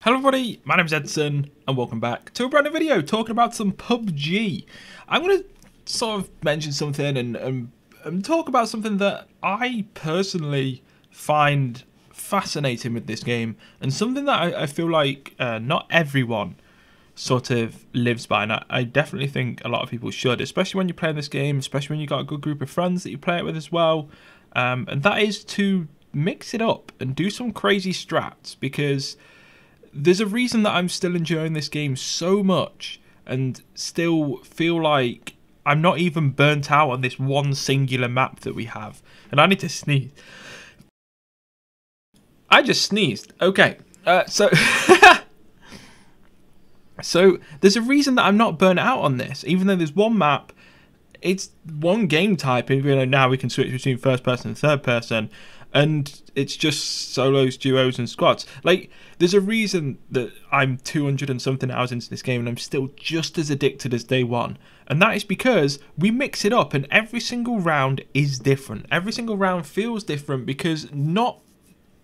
Hello everybody, my name is Edson and welcome back to a brand new video talking about some PUBG. I'm going to sort of mention something and talk about something that I personally find fascinating with this game, and something that I feel like not everyone sort of lives by, and I definitely think a lot of people should, especially when you're playing this game, especially when you've got a good group of friends that you play it with as well, and that is to mix it up and do some crazy strats, because there's a reason that I'm still enjoying this game so much and still feel like I'm not even burnt out on this one singular map that we have. And I need to sneeze. I just sneezed. Okay, so so there's a reason that I'm not burnt out on this, even though there's one map. It's one game type, even though now we can switch between first person and third person, and it's just solos, duos, and squads. Like, there's a reason that I'm 200 and something hours into this game and I'm still just as addicted as day one, and that is because we mix it up, and every single round is different. Every single round feels different because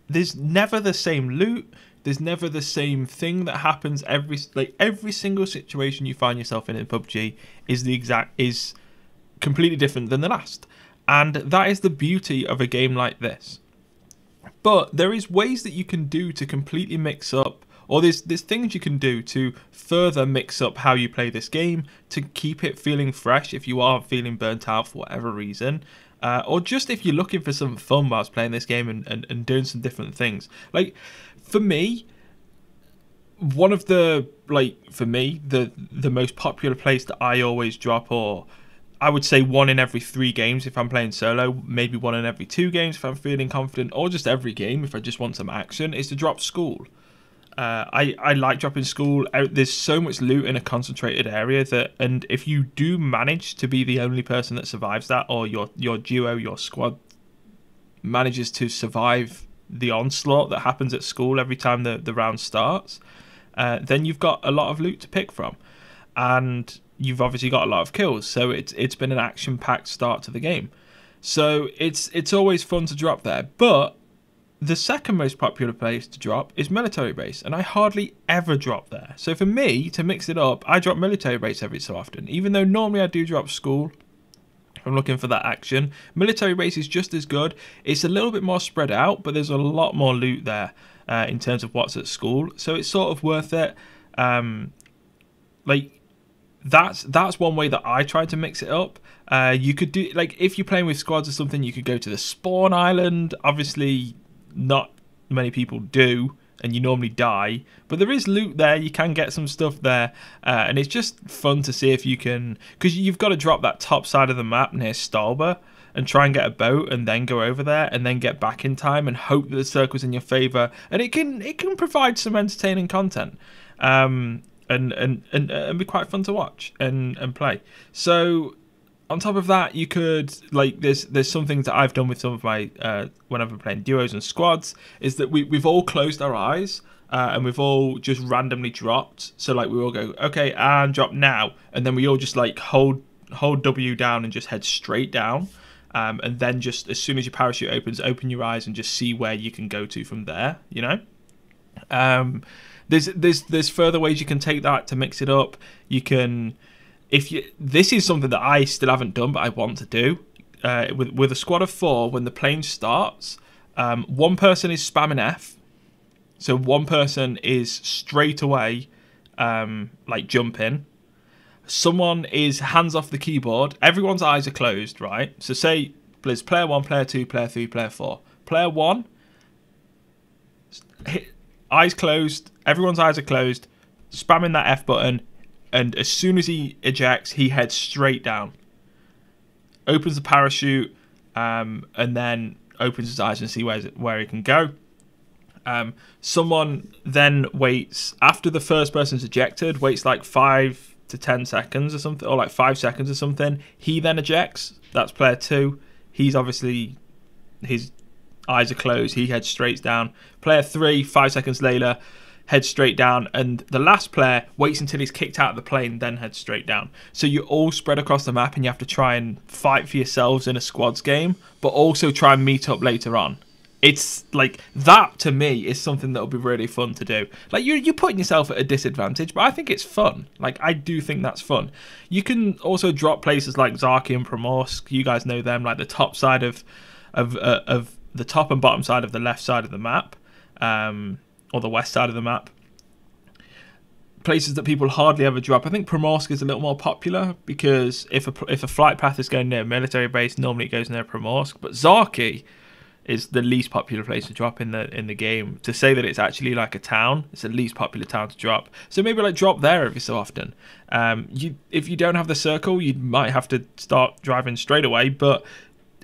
there's never the same loot. There's never the same thing that happens. Every single situation you find yourself in PUBG is completely different than the last, and that is the beauty of a game like this. But there is ways that you can do to completely mix up, or there's things you can do to further mix up how you play this game, to keep it feeling fresh if you are feeling burnt out for whatever reason, or just if you're looking for some fun whilst playing this game and doing some different things. Like, for me, one of the the most popular place that I always drop, or I would say 1 in every 3 games if I'm playing solo, maybe 1 in every 2 games if I'm feeling confident, or just every game if I just want some action, is to drop school. I like dropping school. There's so much loot in a concentrated area and if you do manage to be the only person that survives that, or your duo, your squad manages to survive the onslaught that happens at school every time the round starts, then you've got a lot of loot to pick from, and you've obviously got a lot of kills, so it's been an action-packed start to the game. So it's always fun to drop there. But the second most popular place to drop is military base, and I hardly ever drop there. So for me, to mix it up, I drop military base every so often, even though normally I do drop school. I'm looking for that action. Military base is just as good. It's a little bit more spread out, but there's a lot more loot there in terms of what's at school, so it's sort of worth it. That's one way that I try to mix it up. You could do, like, if you're playing with squads or something, you could go to the spawn island. Obviously, not many people do, and you normally die, but there is loot there. You can get some stuff there, and it's just fun to see if you can, because you've got to drop that top side of the map near Stalber and try and get a boat and then go over there and then get back in time and hope that the circle's in your favor, and it can provide some entertaining content. And be quite fun to watch and play. So on top of that, you could, like, there's some things that I've done with some of my whenever I'm playing duos and squads, is that we've all closed our eyes and we've all just randomly dropped. So like, we all go, okay, and drop now, and then we all just like hold W down and just head straight down, and then just as soon as your parachute opens, open your eyes and just see where you can go to from there, you know. There's further ways you can take that to mix it up. You can, this is something that I still haven't done, but I want to do. With a squad of 4, when the plane starts, one person is spamming F, so one person is straight away like jumping. Someone is hands off the keyboard. Everyone's eyes are closed, right? So say there's player 1, player 2, player 3, player 4. Player 1, eyes closed, everyone's eyes are closed, spamming that F button, and as soon as he ejects, he heads straight down, opens the parachute, and then opens his eyes and see where he can go. Someone then waits, after the first person's ejected, waits like 5 to 10 seconds or something, or like 5 seconds or something. He then ejects. That's player 2. He's obviously, his eyes are closed, he heads straight down. Player 3, 5 seconds later, heads straight down, and the last player waits until he's kicked out of the plane, then heads straight down. So you're all spread across the map, and you have to try and fight for yourselves in a squads game, but also try and meet up later on It's like that to me is something that'll be really fun to do. Like you're putting yourself at a disadvantage, but I think it's fun. Like I do think that's fun. You can also drop places like Zaki and Primorsk. You guys know them, like the top side of the top and bottom side of the left side of the map, or the west side of the map. Places that people hardly ever drop. I think Primorsk is a little more popular because if a flight path is going near a military base, normally it goes near Primorsk. But Zaki is the least popular place to drop in the game. To say that it's actually like a town, it's the least popular town to drop. So maybe like drop there every so often. If you don't have the circle, you might have to start driving straight away. But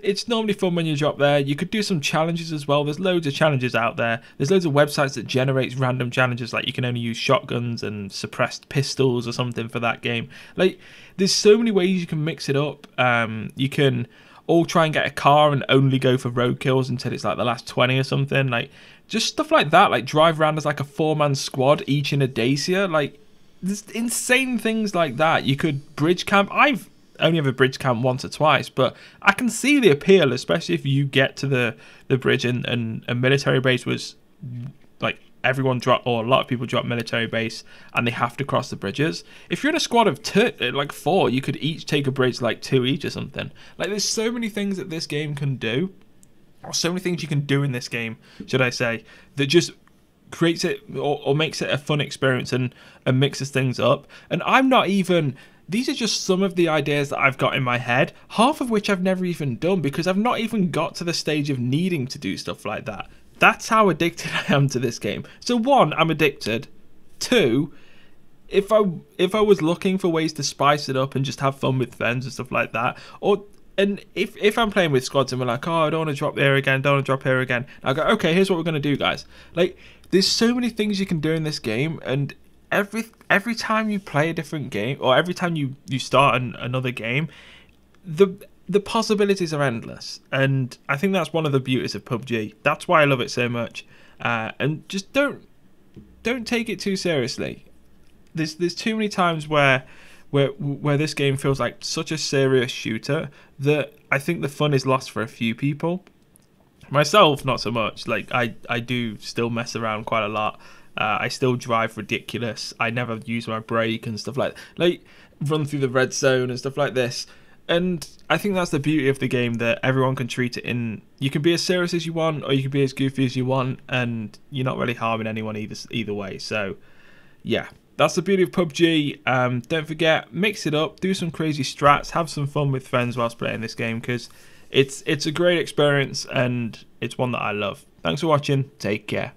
it's normally fun when you drop there. You could do some challenges as well. There's loads of challenges out there. There's loads of websites that generate random challenges, like you can only use shotguns and suppressed pistols or something for that game. Like there's so many ways you can mix it up. You can all try and get a car and only go for road kills until it's like the last 20 or something. Like just stuff like that. Like drive around as like a 4-man squad, each in a Dacia. Like there's insane things like that. You could bridge camp. I've only ever bridge camp once or twice, but I can see the appeal, especially if you get to the bridge and a military base was like everyone drop, or a lot of people drop military base and they have to cross the bridges. If you're in a squad of like 4, you could each take a bridge like 2 each or something. Like there's so many things that this game can do, or so many things you can do in this game, should I say, that just creates it or makes it a fun experience and mixes things up. And I'm not even... These are just some of the ideas that I've got in my head, half of which I've never even done because I've not even got to the stage of needing to do stuff like that. That's how addicted I am to this game. So 1, I'm addicted. 2, if I was looking for ways to spice it up and just have fun with friends and stuff like that, and if I'm playing with squads and we're like, oh, I don't want to drop there again, don't want to drop here again, I go, okay, here's what we're going to do, guys. Like, there's so many things you can do in this game, and every time you play a different game, or every time you start another game, the possibilities are endless. And I think that's one of the beauties of PUBG. That's why I love it so much. And just don't take it too seriously. There's too many times where this game feels like such a serious shooter that I think the fun is lost for a few people. Myself, not so much. Like I do still mess around quite a lot. I still drive ridiculous. I never use my brake and stuff like run through the red zone and stuff like this. And I think that's the beauty of the game, that everyone can treat it in... You can be as serious as you want, or you can be as goofy as you want, and you're not really harming anyone either way. So, yeah, that's the beauty of PUBG. Don't forget, mix it up, do some crazy strats, have some fun with friends whilst playing this game, because it's a great experience, and it's one that I love. Thanks for watching. Take care.